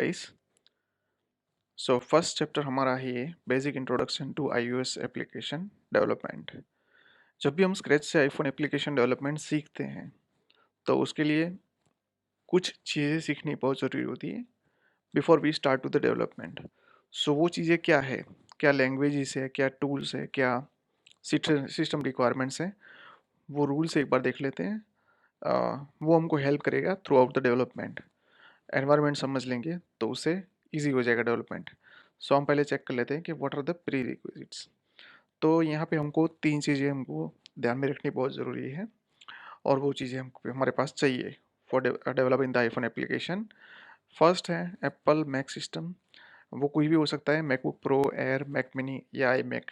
Guys. So first chapter हमारा है ये basic introduction to iOS application development. जब भी हम स्क्रैच से आईफोन एप्लीकेशन डेवलपमेंट सीखते हैं तो उसके लिए कुछ चीज़ें सीखनी बहुत ज़रूरी होती है before we start to the development. So वो चीज़ें क्या है, क्या लैंग्वेजेस है, क्या टूल्स है, क्या सिस्टम रिक्वायरमेंट्स हैं, वो रूल्स एक बार देख लेते हैं। वो हमको हेल्प करेगा through out the development. Environment समझ लेंगे तो उससे ईजी हो जाएगा डेवलपमेंट। सो हम पहले चेक कर लेते हैं कि what are the prerequisites. तो यहाँ पे हमको तीन चीज़ें हमको ध्यान में रखनी बहुत ज़रूरी है और वो चीज़ें हमको हमारे पास चाहिए for developing the iPhone application. First है एप्पल मैक सिस्टम। वो कोई भी हो सकता है, MacBook Pro, Air, Mac mini या आई मैक,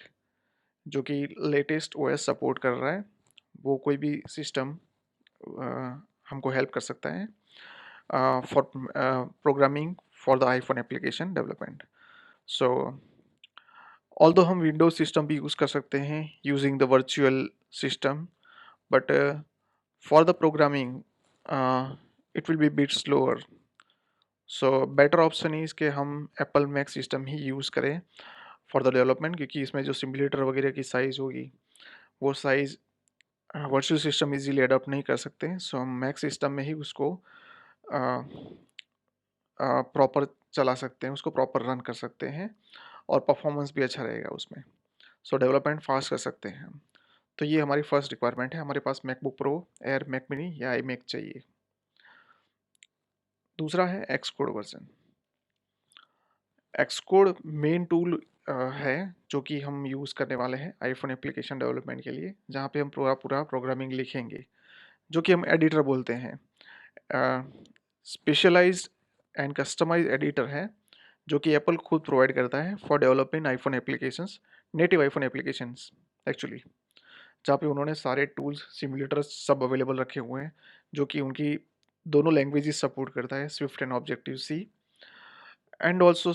जो कि लेटेस्ट ओएस सपोर्ट कर रहा है। वो कोई भी सिस्टम हमको हेल्प कर सकता है for programming for the iPhone application development. So although हम विंडोज सिस्टम भी यूज़ कर सकते हैं using the virtual system, but for the programming it will be bit slower. So better option is कि हम एप्पल मैक सिस्टम ही use करें for the development, क्योंकि इसमें जो सिमुलेटर वगैरह की साइज़ होगी वो size virtual system easily adopt नहीं कर सकते। सो हम मैक सिस्टम में ही उसको प्रॉपर चला सकते हैं, उसको प्रॉपर रन कर सकते हैं और परफॉर्मेंस भी अच्छा रहेगा उसमें। सो डेवलपमेंट फास्ट कर सकते हैं हम। तो ये हमारी फर्स्ट रिक्वायरमेंट है, हमारे पास MacBook Pro, Air, Mac mini या आई मैक चाहिए। दूसरा है Xcode version. Xcode main tool है जो कि हम यूज़ करने वाले हैं आईफोन एप्लीकेशन डेवलपमेंट के लिए, जहाँ पे हम पूरा पूरा प्रोग्रामिंग लिखेंगे, जो कि हम एडिटर बोलते हैं। स्पेशलाइज्ड एंड कस्टमाइज एडिटर है जो कि एप्पल खुद प्रोवाइड करता है for developing iPhone applications, native iPhone applications actually, जहाँ पे उन्होंने सारे टूल्स, सिमुलेटर्स सब अवेलेबल रखे हुए हैं, जो कि उनकी दोनों लैंग्वेजेस सपोर्ट करता है, Swift and Objective C. And also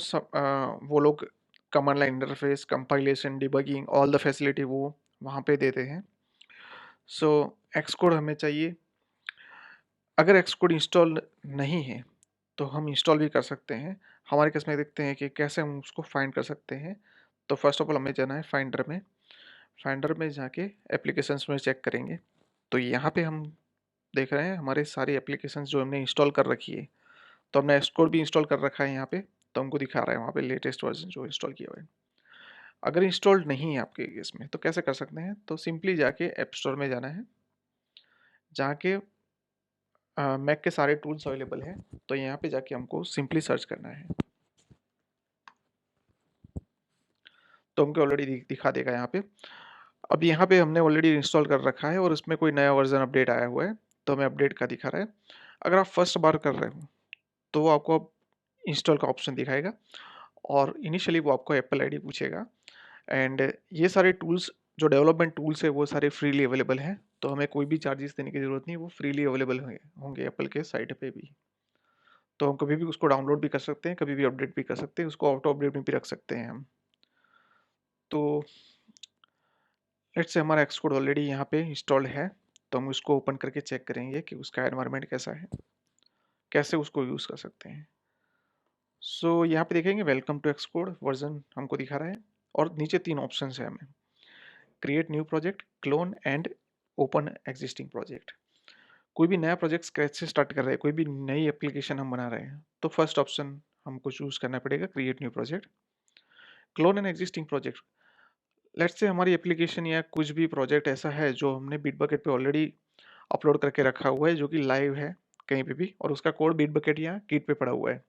वो लोग command line interface, compilation, debugging, all the facility वो वहाँ पे देते हैं। सो एक्सकोड हमें चाहिए। अगर एक्सकोड इंस्टॉल नहीं है तो हम इंस्टॉल भी कर सकते हैं। हमारे केस में देखते हैं कि कैसे हम उसको फाइंड कर सकते हैं। तो फर्स्ट ऑफ ऑल हमें जाना है फाइंडर में। फाइंडर में जाके एप्लीकेशंस में चेक करेंगे तो यहाँ पे हम देख रहे हैं हमारे सारी एप्लीकेशंस जो हमने इंस्टॉल कर रखी है। तो हमने एक्सकोड भी इंस्टॉल कर रखा है यहाँ पे, तो हमको दिखा रहा है वहाँ पे लेटेस्ट वर्जन जो इंस्टॉल किया हुआ है। अगर इंस्टॉल्ड नहीं है आपके केस में तो कैसे कर सकते हैं, तो सिंपली जाके ऐप स्टोर में जाना है, जाके मैक के सारे टूल्स अवेलेबल हैं, तो यहाँ पे जाके हमको सिंपली सर्च करना है। तो हमको ऑलरेडी दिखा देगा यहाँ पे। अब यहाँ पे हमने ऑलरेडी इंस्टॉल कर रखा है और इसमें कोई नया वर्जन अपडेट आया हुआ है, तो हमें अपडेट का दिखा रहा है। अगर आप फर्स्ट बार कर रहे हो तो वो आपको अब इंस्टॉल का ऑप्शन दिखाएगा और इनिशियली वो आपको एप्पल आईडी पूछेगा। एंड ये सारे टूल्स जो डेवलपमेंट टूल्स है वो सारे फ्रीली अवेलेबल हैं, तो हमें कोई भी चार्जेस देने की ज़रूरत नहीं, वो फ्रीली अवेलेबल होंगे एप्पल के साइट पे भी। तो हम कभी भी उसको डाउनलोड भी कर सकते हैं, कभी भी अपडेट भी कर सकते हैं, उसको ऑटो अपडेट में भी रख सकते हैं हम। तो लेट्स से हमारा एक्सकोड ऑलरेडी यहाँ पे इंस्टॉल्ड है, तो हम उसको ओपन करके चेक करेंगे कि उसका एनवायरनमेंट कैसा है, कैसे उसको यूज़ कर सकते हैं। सो यहाँ पे देखेंगे वेलकम टू एक्सकोड वर्जन हमको दिखा रहा है और नीचे तीन ऑप्शन है हमें, create new project, clone and open existing project. कोई भी नया प्रोजेक्ट स्क्रैच से स्टार्ट कर रहे हैं, कोई भी नई एप्लीकेशन हम बना रहे हैं, तो फर्स्ट ऑप्शन हमको चूज करना पड़ेगा create new project. Clone and existing project, let's say हमारी एप्लीकेशन या कुछ भी प्रोजेक्ट ऐसा है जो हमने बिटबकेट पे ऑलरेडी अपलोड करके रखा हुआ है, जो कि लाइव है कहीं पे भी, और उसका कोड बिटबकेट या गिट पे पड़ा हुआ है,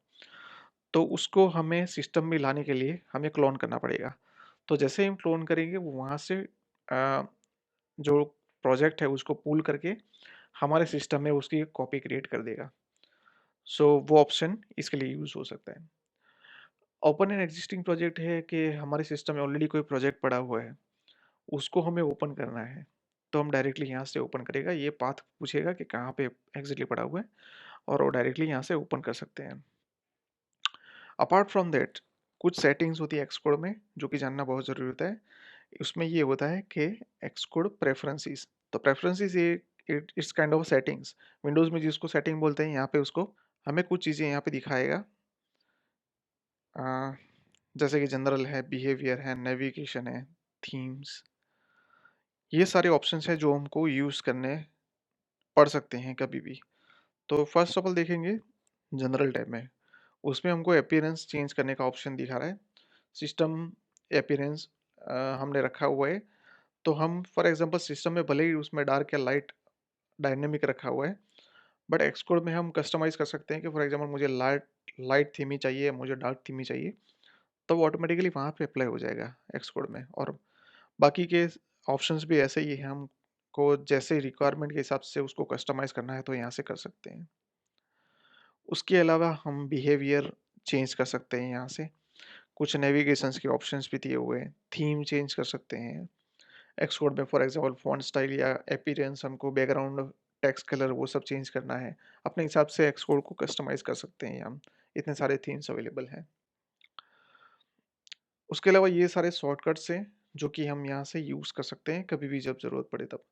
तो उसको हमें सिस्टम में लाने के लिए हमें क्लोन करना पड़ेगा। तो जैसे ही हम क्लोन करेंगे वो वहाँ से जो प्रोजेक्ट है उसको पुल करके हमारे सिस्टम में उसकी एक कॉपी क्रिएट कर देगा। सो वो ऑप्शन इसके लिए यूज़ हो सकता है। ओपन एंड एग्जिस्टिंग प्रोजेक्ट है कि हमारे सिस्टम में ऑलरेडी कोई प्रोजेक्ट पड़ा हुआ है, उसको हमें ओपन करना है, तो हम डायरेक्टली यहाँ से ओपन करेगा, ये पाथ पूछेगा कि कहाँ पे एग्जैक्टली पड़ा हुआ है और वो डायरेक्टली यहाँ से ओपन कर सकते हैं। अपार्ट फ्रॉम दैट कुछ सेटिंग्स होती है एक्सकोड में जो कि जानना बहुत ज़रूरी होता है। उसमें ये होता है कि एक्सकोड प्रेफरेंसेस, तो प्रेफरेंसेस ये it's kind of settings. Windows में जिसको सेटिंग बोलते हैं, यहाँ पे उसको हमें कुछ चीज़ें यहाँ पे दिखाएगा जैसे कि जनरल है, बिहेवियर है, नेविगेशन है, थीम्स, ये सारे ऑप्शंस हैं जो हमको यूज़ करने पड़ सकते हैं कभी भी। तो फर्स्ट ऑफ ऑल देखेंगे जनरल टैब में, उसमें हमको अपीयरेंस चेंज करने का ऑप्शन दिखा रहा है। सिस्टम अपीयरेंस हमने रखा हुआ है, तो हम फॉर एग्जांपल सिस्टम में भले ही उसमें डार्क या लाइट डायनेमिक रखा हुआ है, बट एक्सकोड में हम कस्टमाइज़ कर सकते हैं कि फॉर एग्जांपल मुझे लाइट लाइट थीम ही चाहिए, मुझे डार्क थीम ही चाहिए, तो वो ऑटोमेटिकली वहाँ पे अप्लाई हो जाएगा एक्सकोड में। और बाकी के ऑप्शंस भी ऐसे ही हैं, हमको जैसे रिक्वायरमेंट के हिसाब से उसको कस्टमाइज़ करना है तो यहाँ से कर सकते हैं। उसके अलावा हम बिहेवियर चेंज कर सकते हैं यहाँ से, कुछ नेविगेशंस के ऑप्शंस भी दिए हुए हैं, थीम चेंज कर सकते हैं एक्सकोड में, फॉर एग्जांपल फॉन्ट स्टाइल या अपीयरेंस, हमको बैकग्राउंड टेक्स्ट कलर वो सब चेंज करना है, अपने हिसाब से एक्सकोड को कस्टमाइज कर सकते हैं हम। इतने सारे थीम्स अवेलेबल हैं। उसके अलावा ये सारे शॉर्टकट्स हैं जो कि हम यहाँ से यूज़ कर सकते हैं कभी भी जब ज़रूरत पड़े तब।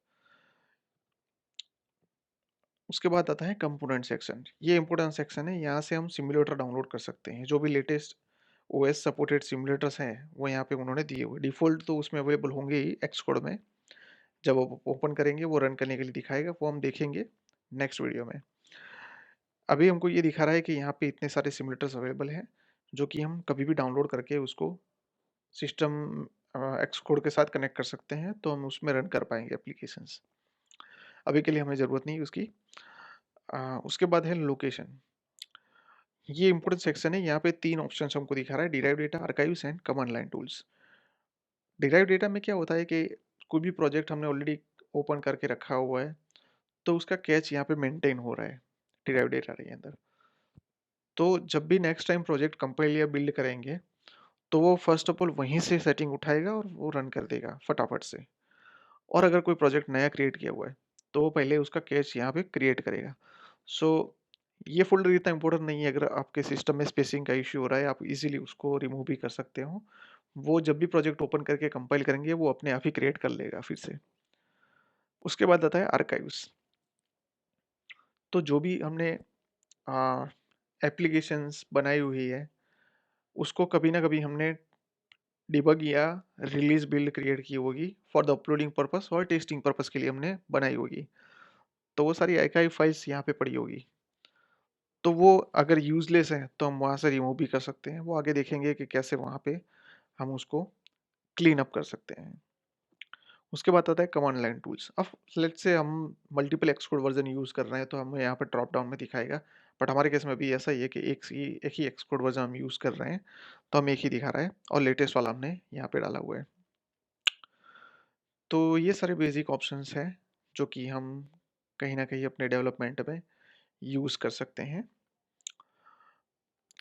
उसके बाद आता है कंपोनेंट सेक्शन। ये इंपॉर्टेंट सेक्शन है, यहाँ से हम सिमुलेटर डाउनलोड कर सकते हैं। जो भी लेटेस्ट ओएस सपोर्टेड सिमुलेटर्स हैं वो यहाँ पे उन्होंने दिए हुए, डिफ़ॉल्ट तो उसमें अवेलेबल होंगे ही एक्सकोड में। जब वो ओपन करेंगे वो रन करने के लिए दिखाएगा, वो हम देखेंगे नेक्स्ट वीडियो में। अभी हमको ये दिखा रहा है कि यहाँ पे इतने सारे सिमुलेटर्स अवेलेबल हैं जो कि हम कभी भी डाउनलोड करके उसको सिस्टम एक्सकोड के साथ कनेक्ट कर सकते हैं, तो हम उसमें रन कर पाएंगे एप्लीकेशंस। अभी के लिए हमें ज़रूरत नहीं है उसकी। उसके बाद है लोकेशन। ये इंपॉर्टेंट सेक्शन है, यहाँ पे 3 ऑप्शंस हमको दिखा रहा है, derive data, archives and command line tools. Derive data में क्या होता है कि कोई भी प्रोजेक्ट हमने ऑलरेडी ओपन करके रखा हुआ है, तो उसका कैच यहाँ पे मेंटेन हो रहा है डिराइव डेटा के अंदर। तो जब भी नेक्स्ट टाइम प्रोजेक्ट कंपाइल या बिल्ड करेंगे, तो वो फर्स्ट ऑफ ऑल वहीं से सेटिंग उठाएगा और वो रन कर देगा फटाफट से। और अगर कोई प्रोजेक्ट नया क्रिएट किया हुआ है, तो वो पहले उसका कैच यहाँ पे क्रिएट करेगा। सो ये फ़ोल्डर इतना इम्पोर्टेंट नहीं है, अगर आपके सिस्टम में स्पेसिंग का इश्यू हो रहा है, आप इज़िली उसको रिमूव भी कर सकते हो। वो जब भी प्रोजेक्ट ओपन करके कंपाइल करेंगे, वो अपने आप ही क्रिएट कर लेगा फिर से। उसके बाद आता है आर्काइव्स। तो जो भी हमने एप्लीकेशंस बनाई हुई है, उसको कभी ना कभी हमने डिबग या रिलीज़ बिल्ड क्रिएट की होगी फॉर द अपलोडिंग पर्पस और टेस्टिंग पर्पस के लिए हमने बनाई होगी। तो वो सारी आर्काइव फाइल्स यहाँ पे पड़ी होगी। तो वो अगर यूज़लेस है तो हम वहाँ से रिमूव भी कर सकते हैं। वो आगे देखेंगे कि कैसे वहाँ पे हम उसको क्लीन अप कर सकते हैं। उसके बाद आता है कमांड लाइन टूल्स। अब लेट्स से हम मल्टीपल एक्सकोड वर्जन यूज़ कर रहे हैं, तो हमें यहाँ पे ड्रॉप डाउन में दिखाएगा। बट हमारे केस में भी ऐसा ही है कि एक ही एक्सकोड वर्जन हम यूज़ कर रहे हैं, तो हमें एक ही दिखा रहा है और लेटेस्ट वाला हमने यहाँ पे डाला हुआ है। तो ये सारे बेसिक ऑप्शंस हैं जो कि हम कहीं ना कहीं अपने डेवलपमेंट में यूज़ कर सकते हैं।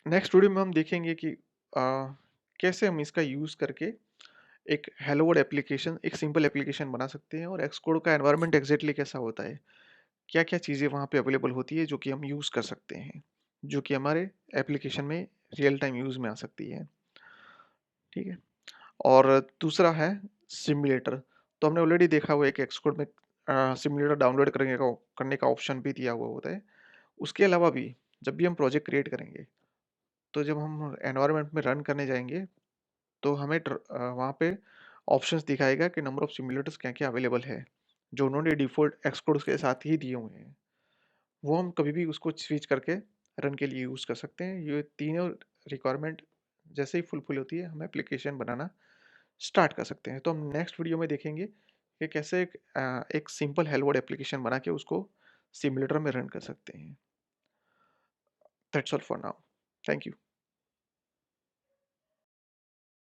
नेक्स्ट वीडियो में हम देखेंगे कि कैसे हम इसका यूज़ करके एक हेलो वर्ल्ड एप्लीकेशन, एक सिंपल एप्लीकेशन बना सकते हैं, और एक्सकोड का एनवायरनमेंट एग्जैक्टली कैसा होता है, क्या क्या चीज़ें वहाँ पे अवेलेबल होती है जो कि हम यूज़ कर सकते हैं, जो कि हमारे एप्लीकेशन में रियल टाइम यूज़ में आ सकती है। ठीक है। और दूसरा है सिमुलेटर। तो हमने ऑलरेडी देखा हुआ है कि एक्सकोड में सिमुलेटर डाउनलोड करने का ऑप्शन भी दिया हुआ होता है। उसके अलावा भी जब भी हम प्रोजेक्ट क्रिएट करेंगे, तो जब हम एनवायरनमेंट में रन करने जाएंगे, तो हमें वहाँ पे ऑप्शंस दिखाएगा कि नंबर ऑफ सिमुलेटर्स क्या-क्या अवेलेबल है, जो उन्होंने डिफ़ॉल्ट एक्सकोड के साथ ही दिए हुए हैं। वो हम कभी भी उसको स्विच करके रन के लिए यूज़ कर सकते हैं। ये तीनों रिक्वायरमेंट जैसे ही फुलफिल होती है, हम एप्लीकेशन बनाना स्टार्ट कर सकते हैं। तो हम नेक्स्ट वीडियो में देखेंगे कि कैसे एक सिंपल हेलो वर्ल्ड एप्लीकेशन बना के उसको सिमुलेटर में रन कर सकते हैं। That's all for now. Thank you.